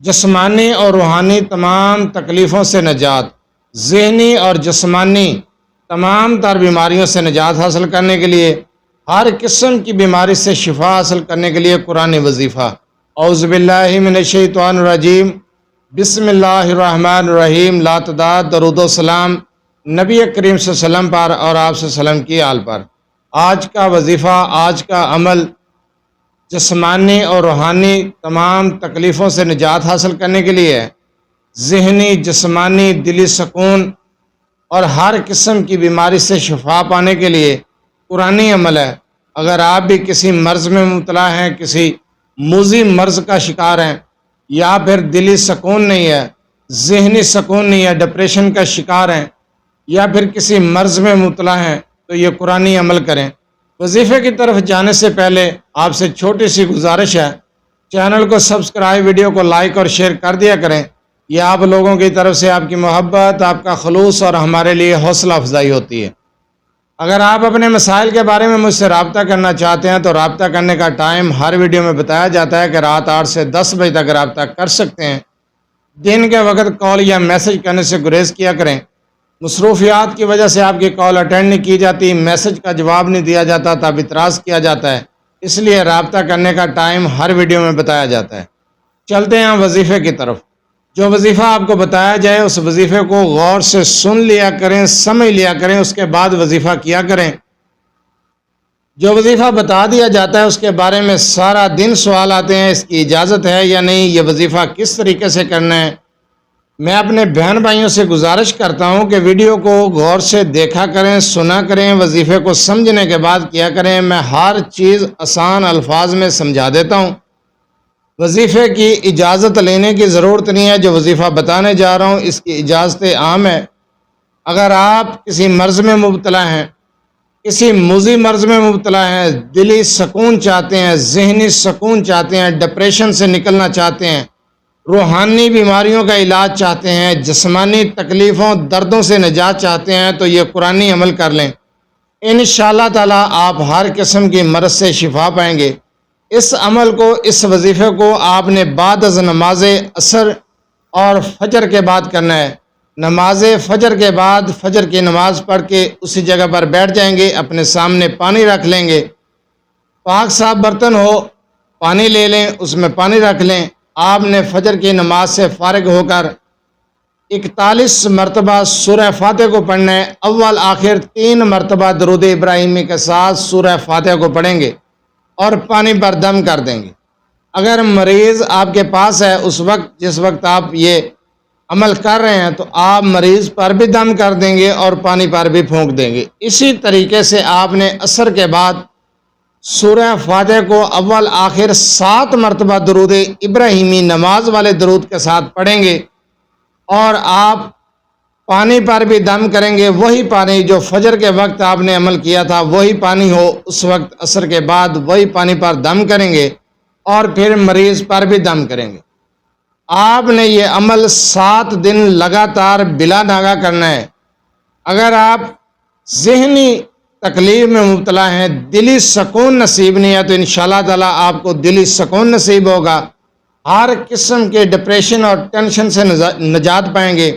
جسمانی اور روحانی تمام تکلیفوں سے نجات، ذہنی اور جسمانی تمام تر بیماریوں سے نجات حاصل کرنے کے لیے، ہر قسم کی بیماری سے شفا حاصل کرنے کے لیے قرآن وظیفہ۔ اعوذ باللہ من الشیطان الرجیم، بسم اللہ الرحمن الرحیم۔ لا تعداد درود و سلام نبی کریم صلی اللہ علیہ وسلم پر اور آپ صلی اللہ علیہ وسلم کی آل پر۔ آج کا وظیفہ، آج کا عمل جسمانی اور روحانی تمام تکلیفوں سے نجات حاصل کرنے کے لیے، ذہنی، جسمانی، دلی سکون اور ہر قسم کی بیماری سے شفا پانے کے لیے قرآنی عمل ہے۔ اگر آپ بھی کسی مرض میں مبتلا ہیں، کسی موذی مرض کا شکار ہیں، یا پھر دلی سکون نہیں ہے، ذہنی سکون نہیں ہے، ڈپریشن کا شکار ہیں، یا پھر کسی مرض میں مبتلا ہیں، تو یہ قرآنی عمل کریں۔ وظیفے کی طرف جانے سے پہلے آپ سے چھوٹی سی گزارش ہے، چینل کو سبسکرائب، ویڈیو کو لائک اور شیئر کر دیا کریں۔ یہ آپ لوگوں کی طرف سے آپ کی محبت، آپ کا خلوص اور ہمارے لیے حوصلہ افزائی ہوتی ہے۔ اگر آپ اپنے مسائل کے بارے میں مجھ سے رابطہ کرنا چاہتے ہیں تو رابطہ کرنے کا ٹائم ہر ویڈیو میں بتایا جاتا ہے کہ رات 8 سے 10 بجے تک رابطہ کر سکتے ہیں۔ دن کے وقت کال یا میسج کرنے سے گریز کیا کریں۔ مصروفیات کی وجہ سے آپ کی کال اٹینڈ نہیں کی جاتی، میسج کا جواب نہیں دیا جاتا، تب اعتراض کیا جاتا ہے، اس لیے رابطہ کرنے کا ٹائم ہر ویڈیو میں بتایا جاتا ہے۔ چلتے ہیں وظیفے کی طرف۔ جو وظیفہ آپ کو بتایا جائے اس وظیفے کو غور سے سن لیا کریں، سمجھ لیا کریں، اس کے بعد وظیفہ کیا کریں۔ جو وظیفہ بتا دیا جاتا ہے اس کے بارے میں سارا دن سوال آتے ہیں، اس کی اجازت ہے یا نہیں، یہ وظیفہ کس طریقے سے کرنا ہے۔ میں اپنے بہن بھائیوں سے گزارش کرتا ہوں کہ ویڈیو کو غور سے دیکھا کریں، سنا کریں، وظیفے کو سمجھنے کے بعد کیا کریں۔ میں ہر چیز آسان الفاظ میں سمجھا دیتا ہوں۔ وظیفے کی اجازت لینے کی ضرورت نہیں ہے، جو وظیفہ بتانے جا رہا ہوں اس کی اجازت عام ہے۔ اگر آپ کسی مرض میں مبتلا ہیں، کسی موذی مرض میں مبتلا ہیں، دلی سکون چاہتے ہیں، ذہنی سکون چاہتے ہیں، ڈپریشن سے نکلنا چاہتے ہیں، روحانی بیماریوں کا علاج چاہتے ہیں، جسمانی تکلیفوں دردوں سے نجات چاہتے ہیں، تو یہ قرآنی عمل کر لیں۔ انشاءاللہ تعالی آپ ہر قسم کی مرض سے شفا پائیں گے۔ اس عمل کو، اس وظیفے کو آپ نے بعد از نماز عصر اور فجر کے بعد کرنا ہے۔ نماز فجر کے بعد فجر کی نماز پڑھ کے اسی جگہ پر بیٹھ جائیں گے، اپنے سامنے پانی رکھ لیں گے، پاک صاف برتن ہو، پانی لے لیں، اس میں پانی رکھ لیں۔ آپ نے فجر کی نماز سے فارغ ہو کر 41 مرتبہ سورہ فاتحہ کو پڑھنا ہے۔ اول آخر 3 مرتبہ درود ابراہیمی کے ساتھ سورہ فاتحہ کو پڑھیں گے اور پانی پر دم کر دیں گے۔ اگر مریض آپ کے پاس ہے، اس وقت جس وقت آپ یہ عمل کر رہے ہیں، تو آپ مریض پر بھی دم کر دیں گے اور پانی پر بھی پھونک دیں گے۔ اسی طریقے سے آپ نے عصر کے بعد سورہ فاتحہ کو اول آخر 7 مرتبہ درود ابراہیمی نماز والے درود کے ساتھ پڑھیں گے، اور آپ پانی پر بھی دم کریں گے۔ وہی پانی جو فجر کے وقت آپ نے عمل کیا تھا وہی پانی ہو، اس وقت عصر کے بعد وہی پانی پر دم کریں گے اور پھر مریض پر بھی دم کریں گے۔ آپ نے یہ عمل 7 دن لگاتار بلا ناغہ کرنا ہے۔ اگر آپ ذہنی تکلیف میں مبتلا ہیں، دلی سکون نصیب نہیں ہے، تو انشاءاللہ تعالیٰ آپ کو دلی سکون نصیب ہوگا۔ ہر قسم کے ڈپریشن اور ٹینشن سے نجات پائیں گے۔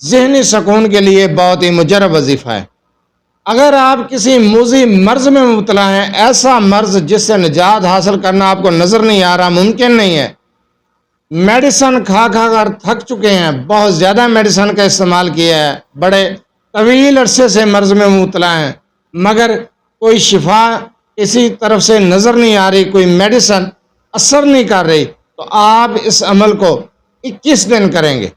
ذہنی سکون کے لیے بہت ہی مجرب وظیفہ ہے۔ اگر آپ کسی موذی مرض میں مبتلا ہیں، ایسا مرض جس سے نجات حاصل کرنا آپ کو نظر نہیں آ رہا، ممکن نہیں ہے، میڈیسن کھا کر تھک چکے ہیں، بہت زیادہ میڈیسن کا استعمال کیا ہے، بڑے طویل عرصے سے مرض میں مبتلا ہیں، مگر کوئی شفا کسی طرف سے نظر نہیں آ رہی، کوئی میڈیسن اثر نہیں کر رہی، تو آپ اس عمل کو 21 دن کریں گے۔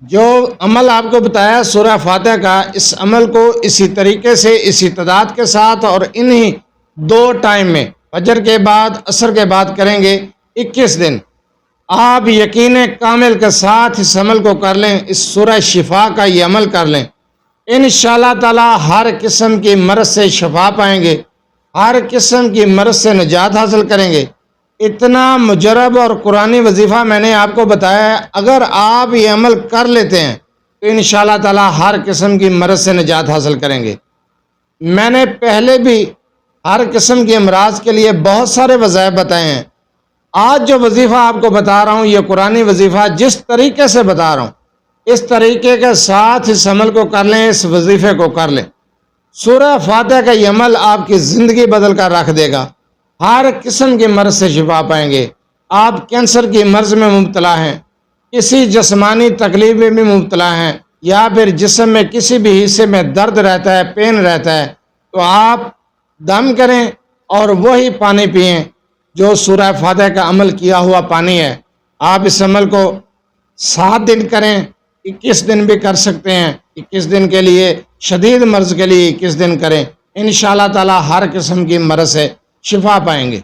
جو عمل آپ کو بتایا سورہ فاتحہ کا، اس عمل کو اسی طریقے سے، اسی تعداد کے ساتھ اور انہی 2 ٹائم میں، فجر کے بعد عصر کے بعد کریں گے 21 دن۔ آپ یقین کامل کے ساتھ اس عمل کو کر لیں، اس سورہ شفا کا یہ عمل کر لیں، انشاءاللہ تعالی ہر قسم کی مرض سے شفا پائیں گے، ہر قسم کی مرض سے نجات حاصل کریں گے۔ اتنا مجرب اور قرآنی وظیفہ میں نے آپ کو بتایا ہے، اگر آپ یہ عمل کر لیتے ہیں تو انشاءاللہ تعالی ہر قسم کی مرض سے نجات حاصل کریں گے۔ میں نے پہلے بھی ہر قسم کے امراض کے لیے بہت سارے وظائف بتائے ہیں، آج جو وظیفہ آپ کو بتا رہا ہوں یہ قرآنی وظیفہ جس طریقے سے بتا رہا ہوں اس طریقے کے ساتھ اس عمل کو کر لیں، اس وظیفے کو کر لیں، سورہ فاتحہ کا یہ عمل آپ کی زندگی بدل کر رکھ دے گا۔ ہر قسم کے مرض سے شفا پائیں گے۔ آپ کینسر کی مرض میں مبتلا ہیں، کسی جسمانی تکلیف میں بھی مبتلا ہیں، یا پھر جسم میں کسی بھی حصے میں درد رہتا ہے، پین رہتا ہے، تو آپ دم کریں اور وہی پانی پئیں جو سورہ فاتحہ کا عمل کیا ہوا پانی ہے۔ آپ اس عمل کو 7 دن کریں، 21 دن بھی کر سکتے ہیں، 21 دن کے لیے شدید مرض کے لیے 21 دن کریں، انشاءاللہ تعالی ہر قسم کی مرض سے شفا پائیں گے۔